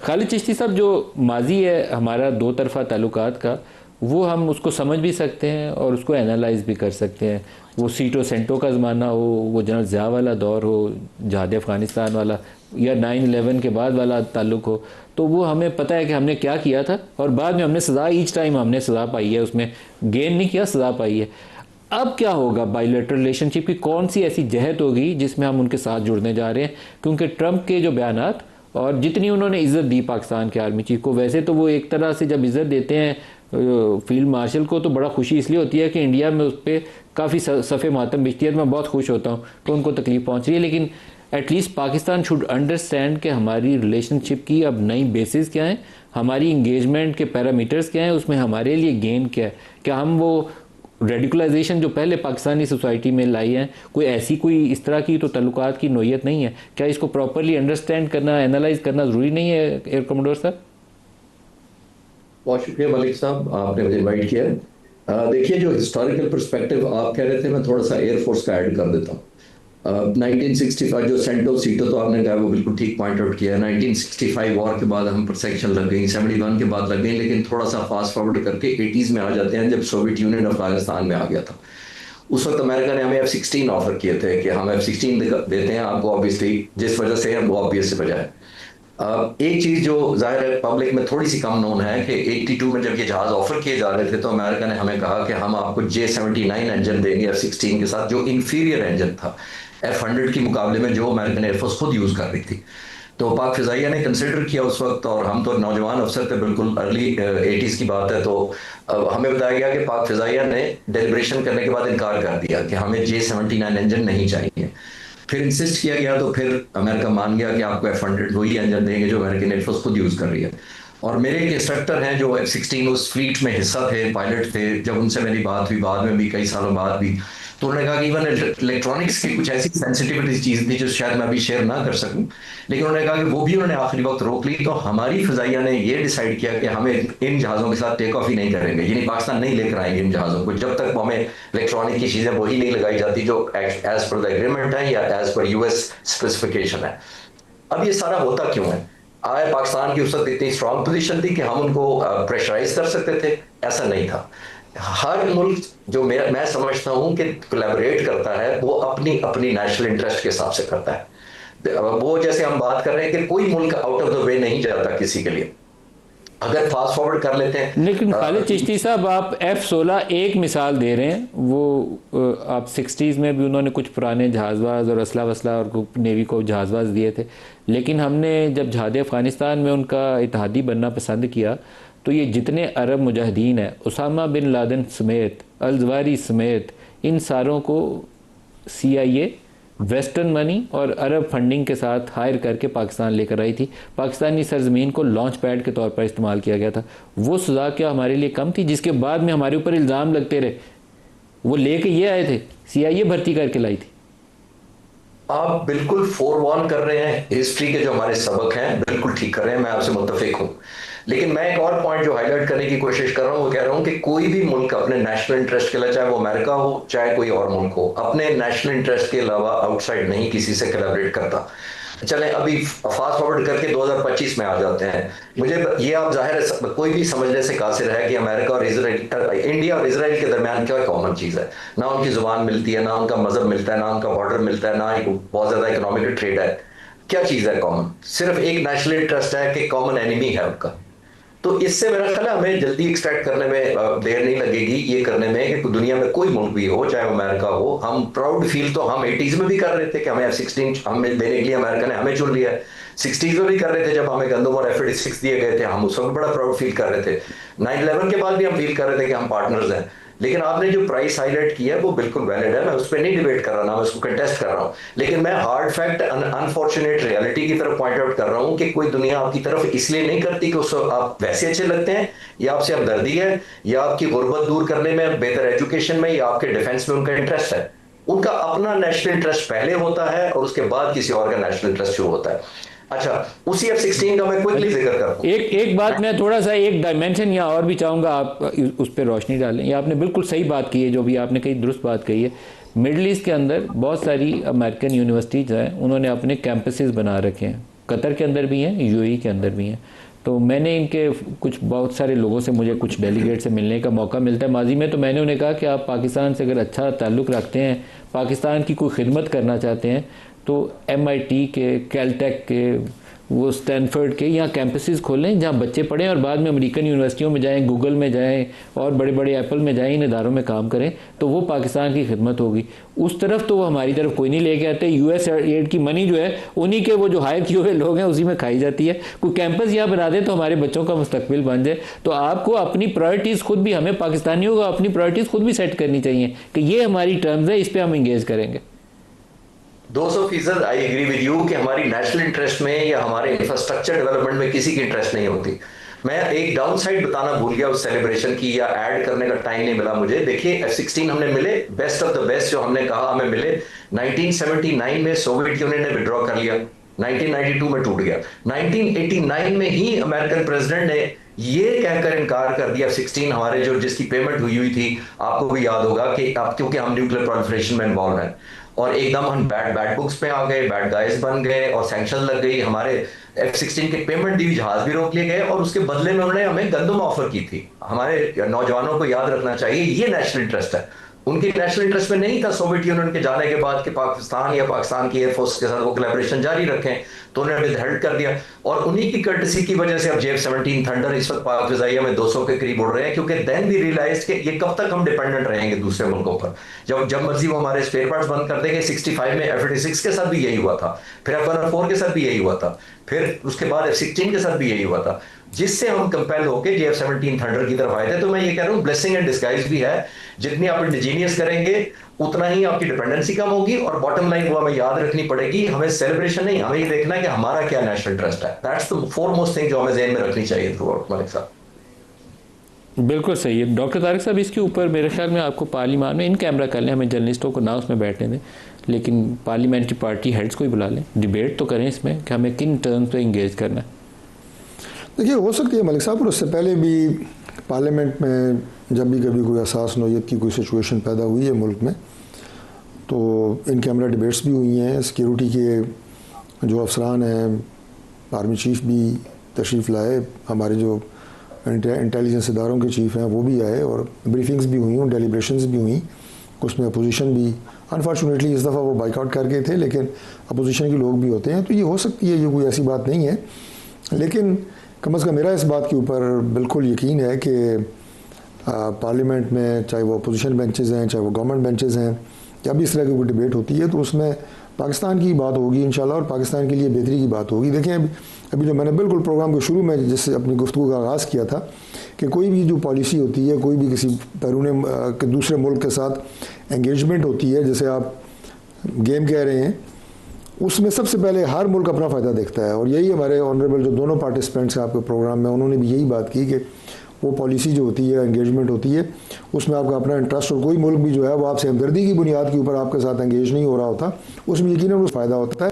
खालिद चिश्ती साहब, जो माजी है हमारा दो तरफ़ा ताल्लुकात का, वो हम उसको समझ भी सकते हैं और उसको एनालाइज भी कर सकते हैं। वो सीटो सेंटो का ज़माना हो, वो जनरल ज़िया वाला दौर हो, जहाद अफ़गानिस्तान वाला, या 9/11 के बाद वाला ताल्लुक हो, तो वो हमें पता है कि हमने क्या किया था और बाद में हमने सज़ा, ईच टाइम हमने सज़ा पाई है, उसमें गेन नहीं किया, सज़ा पाई है। अब क्या होगा बायलैटरल रिलेशनशिप की, कौन सी ऐसी जहत होगी जिसमें हम उनके साथ जुड़ने जा रहे हैं? क्योंकि ट्रंप के जो बयानात और जितनी उन्होंने इज़्ज़त दी पाकिस्तान के आर्मी चीफ को, वैसे तो वो एक तरह से जब इज़्ज़त देते हैं फील्ड मार्शल को, तो बड़ा खुशी इसलिए होती है कि इंडिया में उस पर काफ़ी सफ़े मातम बिछती है, तो मैं बहुत खुश होता हूँ कि उनको तकलीफ पहुँच रही है। लेकिन एटलीस्ट पाकिस्तान शुड अंडरस्टैंड कि हमारी रिलेशनशिप की अब नई बेसिस क्या है, हमारी इंगेजमेंट के पैरामीटर्स क्या हैं, उसमें हमारे लिए गेन क्या है। क्या हम वो रेडिकुलाइजेशन जो पहले पाकिस्तानी सोसाइटी में लाई है, कोई ऐसी कोई इस तरह की तो तल्लुकात की नोयत नहीं है? क्या इसको प्रॉपरली अंडरस्टैंड करना, एनालाइज करना ज़रूरी नहीं है एयर कमोडोर साहब? बहुत शुक्रिया मलिक साहब, आपने मुझे इनवाइट किया है। देखिए, जो हिस्टोरिकल पर्सपेक्टिव आप कह रहे थे, मैं थोड़ा सा एयरफोर्स का ऐड कर देता हूँ। 1965 जो सेंटो सीटो तो आपने कहा वो बिल्कुल ठीक पॉइंट आउट किया है। 1965 वॉर के बाद हम पर सेक्शन लग गई, 71 के बाद लग गई, लेकिन थोड़ा सा फास्ट फॉरवर्ड करके 80s में आ जाते हैं, जब सोवियत यूनियन अफगानिस्तान में आ गया था। उस वक्त अमेरिका ने हमें F-16 ऑफर किए थे कि हम F-16 देते हैं आपको, ऑब्वियसली जिस वजह से वो ऑब्वियस वजह है। एक चीज जो जाहिर है पब्लिक में थोड़ी सी कम नोन है कि 82 में जब ये जहाज ऑफर किए जा रहे थे, तो अमेरिका ने हमें कहा कि हम आपको J-79 इंजन देंगे F-16 के साथ, जो इंफीरियर इंजन था F-100 के मुकाबले में, जो अमेरिकन एयरफोर्स खुद यूज कर रही थी। तो पाक फिजाइया ने कंसिडर किया उस वक्त, और हम तो नौजवान अफसर थे, बिल्कुल अर्ली 80s की बात है, तो हमें बताया गया कि पाक फिजाइया ने डेलिब्रेशन करने के बाद इनकार कर दिया कि हमें J-79 इंजन नहीं चाहिए। फिर इंसिस्ट किया गया, तो फिर अमेरिका मान गया कि आपको F-100 वही इंजन देंगे जो अमेरिकन एयरफोर्स खुद यूज कर रही है। और मेरे एक इंस्ट्रक्टर हैं जो F-16 उस फ्लीट में हिस्सा थे, पायलट थे, जब उनसे मेरी बात हुई बाद में भी, कई सालों बाद भी, तो उन्होंने कहा कि इवन इलेक्ट्रॉनिक्स की कुछ ऐसी सेंसिटिविटी चीज थी जो शायद मैं अभी शेयर ना कर सकूं, लेकिन उन्होंने कहा कि वो भी उन्होंने आखिरी वक्त रोक ली। तो हमारी फिजाइया ने ये डिसाइड किया कि हमें इन जहाज़ों के साथ टेक ऑफ ही नहीं करेंगे, यानी पाकिस्तान नहीं लेकर आएंगे इन जहाज़ों को, जब तक हमें इलेक्ट्रॉनिक की चीजें वही नहीं लगाई जाती जो एज पर द एग्रीमेंट है या एज पर US स्पेसिफिकेशन है। अब ये सारा होता क्यों है? आए पाकिस्तान की उस वक्त इतनी स्ट्रांग पोजीशन थी कि हम उनको प्रेशराइज कर सकते थे? ऐसा नहीं था। हर मुल्क जो मैं समझता हूं कि कोलैबोरेट करता है, वो अपनी अपनी नेशनल इंटरेस्ट के हिसाब से करता है। वो जैसे हम बात कर रहे हैं कि कोई मुल्क आउट ऑफ द वे नहीं जाता किसी के लिए। अगर फास्ट फॉरवर्ड कर लेते हैं, लेकिन खालिद चिश्ती साहब, आप F-16 एक मिसाल दे रहे हैं, वो आप 60s में भी उन्होंने कुछ पुराने जहाज़बाज और असला वसला और नेवी को जहाज़बाज दिए थे, लेकिन हमने जब जहाद अफ़गानिस्तान में उनका इत्तेहादी बनना पसंद किया, तो ये जितने अरब मुजाहिदीन हैं, उसामा बिन लादेन समेत, अल-ज़वाहिरी समेत, इन सारों को CIA वेस्टर्न मनी और अरब फंडिंग के साथ हायर करके पाकिस्तान लेकर आई थी। पाकिस्तानी सरजमीन को लॉन्च पैड के तौर पर इस्तेमाल किया गया था। वो सज़ा क्या हमारे लिए कम थी, जिसके बाद में हमारे ऊपर इल्ज़ाम लगते रहे? वो लेके ये आए थे, CIA भर्ती करके लाई थी। आप बिल्कुल फोरवॉर्न कर रहे हैं, हिस्ट्री के जो हमारे सबक हैं बिल्कुल ठीक कर रहे हैं, मैं आपसे मुत्तफिक हूं। लेकिन मैं एक और पॉइंट जो हाईलाइट करने की कोशिश कर रहा हूं, वो कह रहा हूं कि कोई भी मुल्क अपने नेशनल इंटरेस्ट के लिए, चाहे वो अमेरिका हो चाहे कोई और मुल्क हो, अपने नेशनल इंटरेस्ट के अलावा आउटसाइड नहीं किसी से कोलैबोरेट करता। चलें अभी फास्ट फॉरवर्ड करके 2025 में आ जाते हैं। मुझे ये आप जाहिर है कोई भी समझने से कासिर है कि अमेरिका और इसराइल, इंडिया और इसराइल के दरमियान क्या कॉमन चीज है? ना उनकी जुबान मिलती है, ना उनका मजहब मिलता है, ना उनका बॉर्डर मिलता है, ना ही बहुत ज्यादा इकोनॉमिक ट्रेड है। क्या चीज है कॉमन? सिर्फ एक नेशनल इंटरेस्ट है कि कॉमन एनिमी है उनका। तो इससे मेरा ख्याल है हमें जल्दी एक्सट्रैक्ट करने में देर नहीं लगेगी, ये करने में कि दुनिया में कोई मुल्क भी हो, चाहे अमेरिका हो, हम प्राउड फील तो हम 80s में भी कर रहे थे कि हमें F-16 हमें देने के लिए अमेरिका ने हमें चुन लिया है। 60s में भी कर रहे थे जब हमें गंदम और F-86 दिए गए थे, हम उस वक्त बड़ा प्राउड फील कर रहे थे। 9/11 के बाद भी हम फील कर रहे थे कि हम पार्टनर्स हैं। लेकिन आपने जो प्राइस हाईलाइट किया है वो बिल्कुल वैलिड है, मैं उस पर नहीं डिबेट कर रहा, ना मैं उसको कंटेस्ट कर रहा हूं, लेकिन मैं हार्ड फैक्ट अनफॉर्चुनेट रियलिटी की तरफ पॉइंट आउट कर रहा हूं कि कोई दुनिया आपकी तरफ इसलिए नहीं करती कि उसको आप वैसे अच्छे लगते हैं, या आपसे हमदर्दी है, या आपकी गुर्बत दूर करने में, बेहतर एजुकेशन में, या आपके डिफेंस में उनका इंटरेस्ट है। उनका अपना नेशनल इंटरेस्ट पहले होता है और उसके बाद किसी और का नेशनल इंटरेस्ट शुरू होता है। अच्छा, उसी F-16 का मैं क्विकली जिक्र करूं। एक बात मैं थोड़ा सा एक डायमेंशन यहाँ और भी चाहूँगा, आप उस पर रोशनी डालें। ये आपने बिल्कुल सही बात की है, जो भी आपने कही दुरुस्त बात कही है। मिडल ईस्ट के अंदर बहुत सारी अमेरिकन यूनिवर्सिटीज़ हैं, उन्होंने अपने कैंपसेस बना रखे हैं, कतर के अंदर भी हैं, यूएई के अंदर भी हैं। तो मैंने इनके कुछ बहुत सारे लोगों से, मुझे कुछ डेलीगेट से मिलने का मौका मिलता है माजी में, तो मैंने उन्हें कहा कि आप पाकिस्तान से अगर अच्छा ताल्लुक़ रखते हैं, पाकिस्तान की कोई खिदमत करना चाहते हैं, तो MIT के, कैलटेक के, वो स्टैनफोर्ड के यहाँ कैंपसेस खोलें जहाँ बच्चे पढ़ें और बाद में अमेरिकन यूनिवर्सिटियों में जाएं, गूगल में जाएं और बड़े बड़े एप्पल में जाएं, इन इदारों में काम करें, तो वो पाकिस्तान की खिदमत होगी। उस तरफ तो वो हमारी तरफ कोई नहीं लेके आते। US एड की मनी जो है उन्हीं के वो जो हायर किए हुए लोग हैं उसी में खाई जाती है। कोई कैंपस यहाँ बना दे तो हमारे बच्चों का मुस्तकबिल बन जाए। तो आपको अपनी प्रायोरिटीज़ खुद भी, हमें पाकिस्तानियों को अपनी प्रायोरिटीज़ खुद भी सेट करनी चाहिए कि ये हमारी टर्म्स है, इस पर हम इंगेज करेंगे। 200% आई एग्री विद यू कि हमारी नेशनल इंटरेस्ट में या हमारे इंफ्रास्ट्रक्चर डेवलपमेंट में किसी की इंटरेस्ट नहीं होती। मैं एक डाउन साइड बताना भूल गया उस सेलिब्रेशन की, या ऐड करने का टाइम नहीं मिला मुझे। देखिए F-16 हमने मिले, बेस्ट ऑफ द बेस्ट जो हमने कहा हमें मिले। 1979 में सोवियत यूनियन ने विड्रॉ कर लिया, 1992 में टूट गया। 1989 में ही अमेरिकन प्रेसिडेंट ने ये कहकर इनकार कर दिया F-16 हमारे जो जिसकी पेमेंट हुई थी, आपको भी याद होगा कि अब क्योंकि हम न्यूक्लियर प्रोलिफरेशन में इन्वॉल्व हैं, और एकदम हम बैड बुक्स पे आ गए, बैड गाइस बन गए और सैंक्शन लग गई, हमारे F-16 के पेमेंट दी, जहाज भी रोक लिए गए, और उसके बदले में उन्होंने हमें गंदम ऑफर की थी। हमारे नौजवानों को याद रखना चाहिए ये नेशनल इंटरेस्ट है। उनके नेशनल इंटरेस्ट में नहीं था सोवियत यूनियन के जाने के बाद कि पाकिस्तान या पाकिस्तान की एयरफोर्स के साथ वो कोलैबोरेशन जारी रखें, तो उन्होंने विदहेल्ड कर दिया। और उन्हीं की कर्टसी की वजह से अब JF-17 थंडर इस वक्त पाक फिजाइया में 200 के करीब उड़ रहे हैं, क्योंकि देन भी रियलाइज कि ये कब तक हम डिपेंडेंट रहेंगे दूसरे मुल्कों पर। जब मर्जी वो हमारे स्पेयर पार्ट्स बंद कर देंगे। 65 में F-86 के साथ भी यही हुआ था, फिर F-104 के साथ भी यही हुआ था, फिर उसके बाद F-16 के साथ भी यही हुआ था, जिससे हम कंपेल होकर JF-17 थंडर की तरफ आए थे। तो मैं ये कह रहा हूँ ब्लेसिंग एंड डिस्गाइज भी है। जितनी आप इंडिजीनियस करेंगे उतना ही आपकी डिपेंडेंसी कम होगी, और बॉटम लाइन वो हमें याद रखनी पड़ेगी, हमें सेलिब्रेशन नहीं, हमें ये देखना है कि हमारा क्या नेशनल इंटरेस्ट है। दैट्स द फोरमोस्ट थिंग जो हमें ज़हन में रखनी चाहिए थ्रू आउट। मलिक साहब बिल्कुल सही है डॉक्टर तारिक साहब। इसके ऊपर मेरे ख्याल में आपको पार्लियामान में इन कैमरा कर लें, हमें जर्नलिस्टों को ना उसमें बैठने दें, लेकिन पार्लियामेंट्री पार्टी हेड्स को ही बुला लें, डिबेट तो करें इसमें कि हमें किन टर्म्स पे इंगेज करना है। देखिए, हो सकती है मलिक साहब, और उससे पहले भी पार्लियामेंट में जब भी कभी कोई असास नौयत की कोई सिचुएशन पैदा हुई है मुल्क में, तो इन कैमरा डिबेट्स भी हुई हैं। सिक्योरिटी के जो अफसरान हैं, आर्मी चीफ भी तशरीफ़ लाए, हमारे जो इंटेलिजेंस इदारों के चीफ हैं वो भी आए, और ब्रीफिंग्स भी हुई, डेलीब्रेशंस भी हुई। उसमें अपोजिशन भी, अनफॉर्चुनेटली इस दफ़ा वो बाइकआउट कर गए थे, लेकिन अपोजिशन के लोग भी होते हैं, तो ये हो सकती है, ये कोई ऐसी बात नहीं है। लेकिन कम अज़ कम मेरा इस बात के ऊपर बिल्कुल यकीन है कि पार्लियामेंट में चाहे वो अपोजिशन बेंचेस हैं, चाहे वो गवर्नमेंट बेंचेस हैं, जब भी इस तरह की कोई डिबेट होती है तो उसमें पाकिस्तान की बात होगी इंशाल्लाह, और पाकिस्तान के लिए बेहतरी की बात होगी। देखें, अभी जो मैंने बिल्कुल प्रोग्राम के शुरू में जिससे अपनी गुफ्तगू का आगाज़ किया था कि कोई भी जो पॉलिसी होती है, कोई भी किसी बैरून के दूसरे मुल्क के साथ एंगेजमेंट होती है, जैसे आप गेम कह रहे हैं, उसमें सबसे पहले हर मुल्क अपना फ़ायदा देखता है। और यही हमारे ऑनरेबल जो दोनों पार्टिसिपेंट्स हैं आपके प्रोग्राम में, उन्होंने भी यही बात की कि वो पॉलिसी जो होती है, एंगेजमेंट होती है, उसमें आपका अपना इंटरेस्ट, और कोई मुल्क भी जो है वो आपसे हमदर्दी की बुनियाद के ऊपर आपके साथ एंगेज नहीं हो रहा होता, उसमें यकीनन उस फ़ायदा होता है।